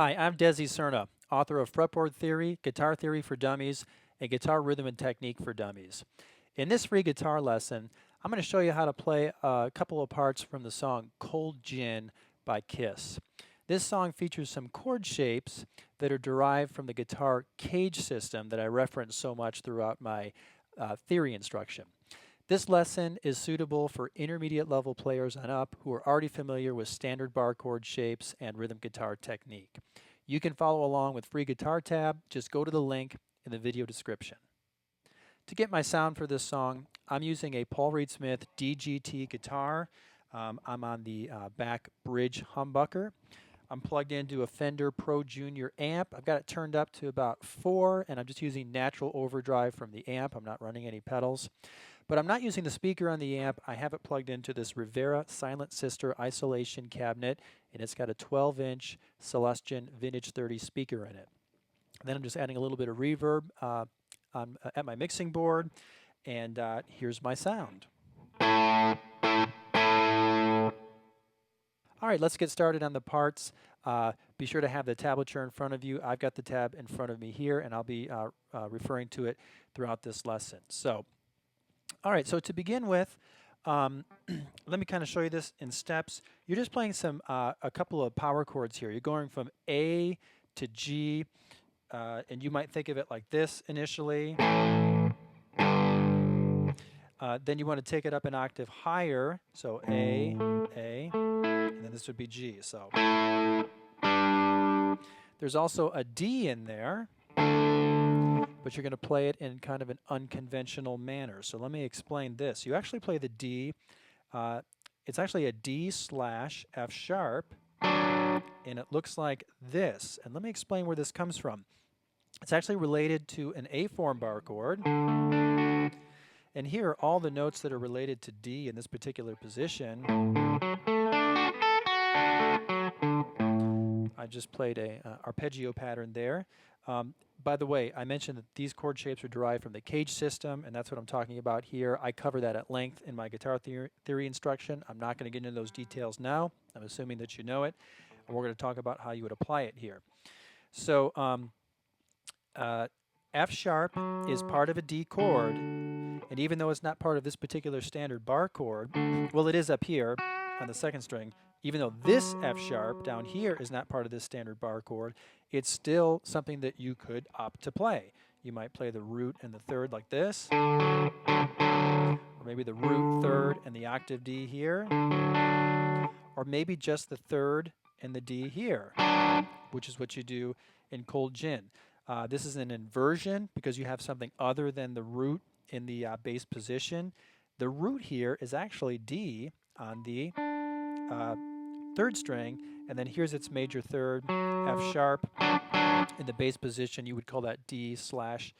Hi, I'm Desi Serna, author of Fretboard Theory, Guitar Theory for Dummies, and Guitar Rhythm and Technique for Dummies. In this free guitar lesson, I'm going to show you how to play a couple of parts from the song Cold Gin by Kiss. This song features some chord shapes that are derived from the guitar cage system that I reference so much throughout my theory instruction. This lesson is suitable for intermediate level players and up who are already familiar with standard bar chord shapes and rhythm guitar technique. You can follow along with free guitar tab. Just go to the link in the video description. To get my sound for this song, I'm using a Paul Reed Smith DGT guitar. I'm on the back bridge humbucker. I'm plugged into a Fender Pro Junior amp. I've got it turned up to about 4, and I'm just using natural overdrive from the amp. I'm not running any pedals. But I'm not using the speaker on the amp. I have it plugged into this Rivera Silent Sister isolation cabinet, and it's got a 12-inch Celestion Vintage 30 speaker in it. And then I'm just adding a little bit of reverb at my mixing board, and here's my sound. All right, let's get started on the parts. Be sure to have the tablature in front of you. I've got the tab in front of me here, and I'll be referring to it throughout this lesson. So, all right, so to begin with, let me kind of show you this in steps. You're just playing a couple of power chords here. You're going from A to G, and you might think of it like this initially. Then you want to take it up an octave higher, so A, and then this would be G. So there's also a D in there, but you're going to play it in kind of an unconventional manner. So let me explain this. You actually play the D. It's actually a D slash F sharp, and it looks like this. And let me explain where this comes from. It's actually related to an A form bar chord. And here are all the notes that are related to D in this particular position. I just played a arpeggio pattern there. By the way, I mentioned that these chord shapes are derived from the cage system, and that's what I'm talking about here. I cover that at length in my guitar theory instruction. I'm not going to get into those details now. I'm assuming that you know it, and we're going to talk about how you would apply it here. So F sharp is part of a D chord, and even though it's not part of this particular standard bar chord, well, it is up here on the second string. Even though this F sharp down here is not part of this standard bar chord, it's still something that you could opt to play. You might play the root and the third like this, or maybe the root, third, and the octave D here, or maybe just the third and the D here, which is what you do in Cold Gin. This is an inversion because you have something other than the root in the bass position. The root here is actually D on the third string, and then here's its major third, F sharp. In the bass position, you would call that D slash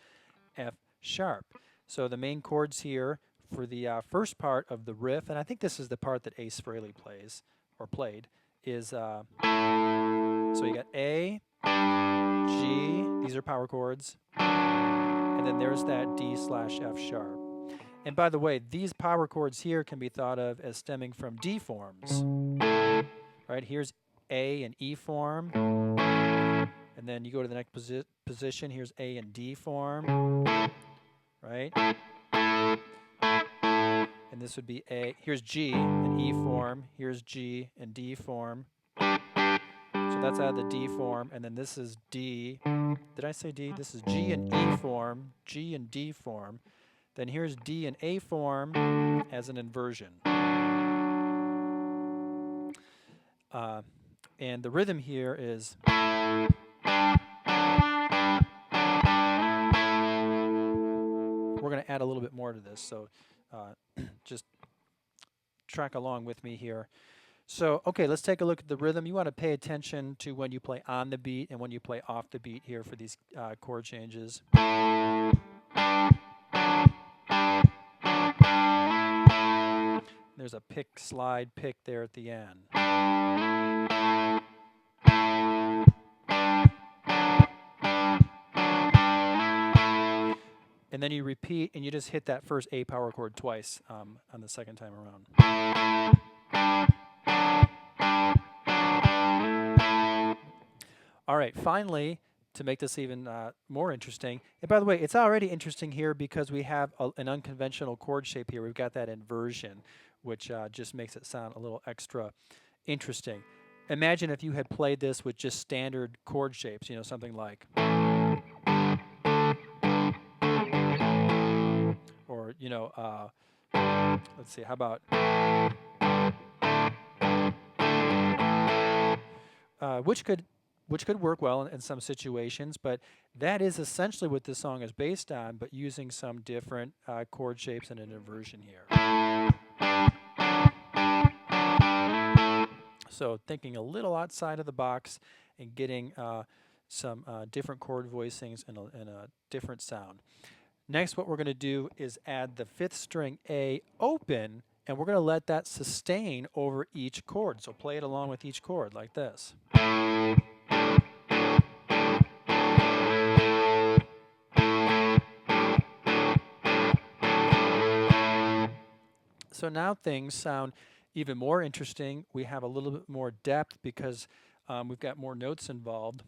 F sharp. So the main chords here for the first part of the riff, and I think this is the part that Ace Frehley plays, or played, is, so you got A, G, these are power chords, and then there's that D slash F sharp. And by the way, these power chords here can be thought of as stemming from D forms. Right, here's A and E form, and then you go to the next position, here's A and D form, right? And this would be A, here's G and E form, here's G and D form. So that's out of the D form, and then this is D. Did I say D? This is G and E form, G and D form. Then here's D and A form as an inversion. And the rhythm here is we're going to add a little bit more to this, so just track along with me here. So, okay, let's take a look at the rhythm. You want to pay attention to when you play on the beat and when you play off the beat here for these chord changes. There's a pick, slide, pick there at the end. And then you repeat, and you just hit that first A power chord twice on the second time around. All right, finally, to make this even more interesting, and by the way, it's already interesting here because we have an unconventional chord shape here. We've got that inversion, which just makes it sound a little extra interesting. Imagine if you had played this with just standard chord shapes, you know, something like, or, you know, let's see, how about, which could work well in some situations, but that is essentially what this song is based on, but using some different chord shapes and an inversion here. So thinking a little outside of the box and getting some different chord voicings and a different sound. Next, what we're going to do is add the 5th string A open, and we're going to let that sustain over each chord. So play it along with each chord like this. So now things sound even more interesting. We have a little bit more depth because we've got more notes involved.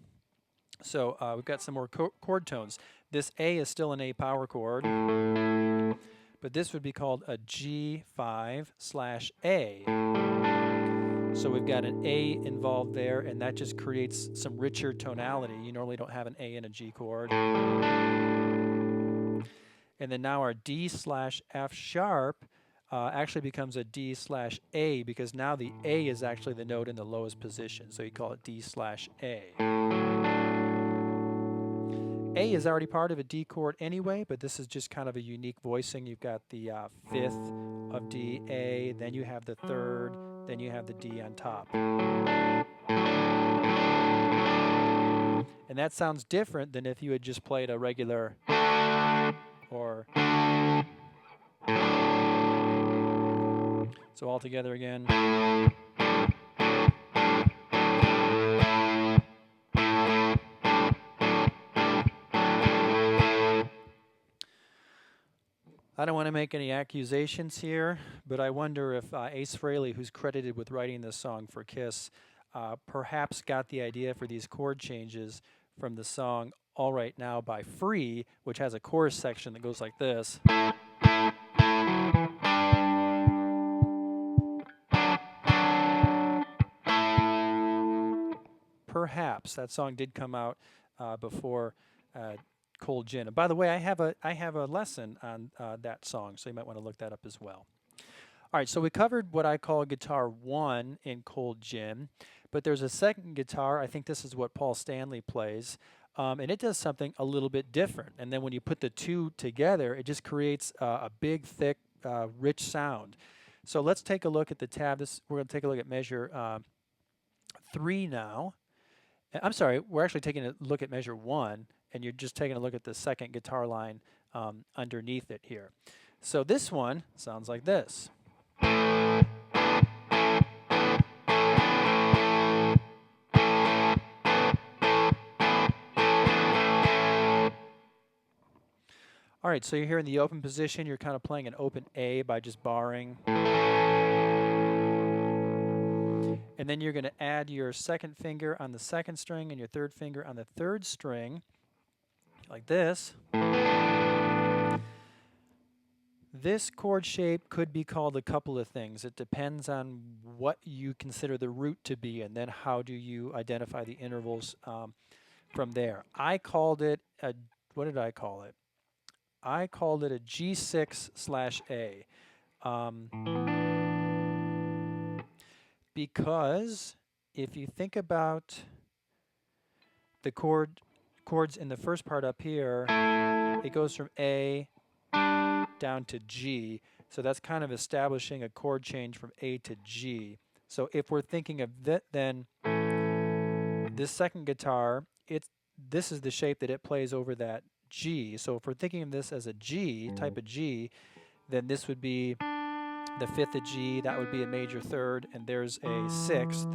So we've got some more chord tones. This A is still an A power chord, but this would be called a G5/A. So we've got an A involved there, and that just creates some richer tonality. You normally don't have an A in a G chord. And then now our D/F sharp actually becomes a D/A because now the A is actually the note in the lowest position. So you call it D/A. A is already part of a D chord anyway, but this is just kind of a unique voicing. You've got the 5th of D, A, then you have the 3rd, then you have the D on top. And that sounds different than if you had just played a regular or. So all together again. I don't want to make any accusations here, but I wonder if Ace Frehley, who's credited with writing this song for Kiss, perhaps got the idea for these chord changes from the song All Right Now by Free, which has a chorus section that goes like this. Perhaps that song did come out before Cold Gin. And by the way, I have a lesson on that song, so you might want to look that up as well. All right, so we covered what I call guitar 1 in Cold Gin, but there's a second guitar. I think this is what Paul Stanley plays, and it does something a little bit different. And then when you put the two together, it just creates a big, thick, rich sound. So let's take a look at the tab. We're going to take a look at measure 3 now. I'm sorry, we're actually taking a look at measure 1, and you're just taking a look at the second guitar line underneath it here. So this one sounds like this. All right, so you're here in the open position. You're kind of playing an open A by just barring. And then you're going to add your second finger on the second string and your third finger on the third string, like this. This chord shape could be called a couple of things. It depends on what you consider the root to be, and then how do you identify the intervals from there. I called it a, what did I call it? I called it a G6/A. Because if you think about the chords in the first part up here, it goes from A down to G. So that's kind of establishing a chord change from A to G. So if we're thinking of that, then this second guitar, this is the shape that it plays over that G. So if we're thinking of this as a G, type of G, then this would be the 5th of G, that would be a major third, and there's a 6th.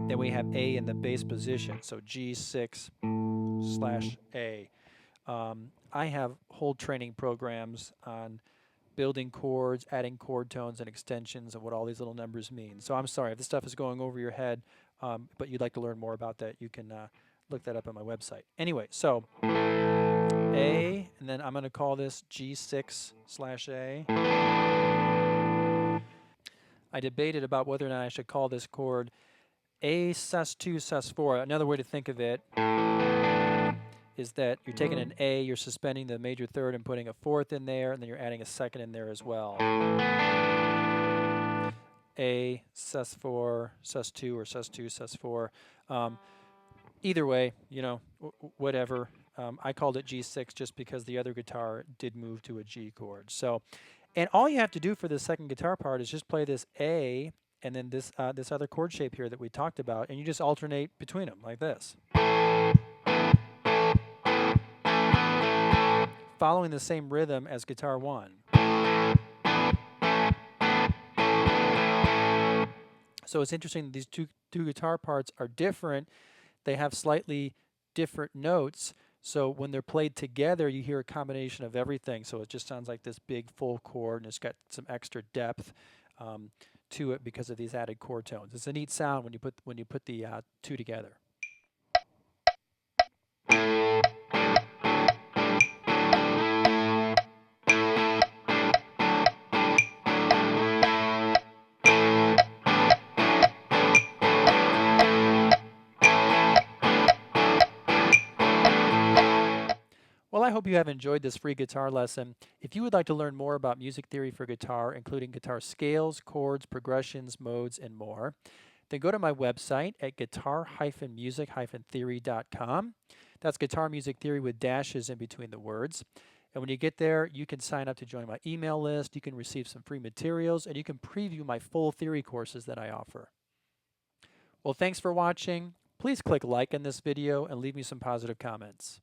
Then we have A in the bass position, so G6/A. I have whole training programs on building chords, adding chord tones and extensions, and what all these little numbers mean. So I'm sorry if this stuff is going over your head. but you'd like to learn more about that, you can look that up on my website. Anyway, so A, and then I'm going to call this G6/A. I debated about whether or not I should call this chord A sus2 sus4. Another way to think of it is that you're taking an A, you're suspending the major third and putting a fourth in there, and then you're adding a second in there as well. A sus4 sus2 or sus2 sus4. Either way, you know, whatever. I called it G6 just because the other guitar did move to a G chord. So, and all you have to do for the second guitar part is just play this A and then this this other chord shape here that we talked about, and you just alternate between them like this, following the same rhythm as guitar 1. So it's interesting that these two guitar parts are different. They have slightly different notes. So when they're played together, you hear a combination of everything. So it just sounds like this big full chord, and it's got some extra depth to it because of these added chord tones. It's a neat sound when you put the two together. Well, I hope you have enjoyed this free guitar lesson. If you would like to learn more about music theory for guitar, including guitar scales, chords, progressions, modes, and more, then go to my website at guitar-music-theory.com. That's guitar music theory with dashes in between the words. And when you get there, you can sign up to join my email list, you can receive some free materials, and you can preview my full theory courses that I offer. Well, thanks for watching. Please click like on this video and leave me some positive comments.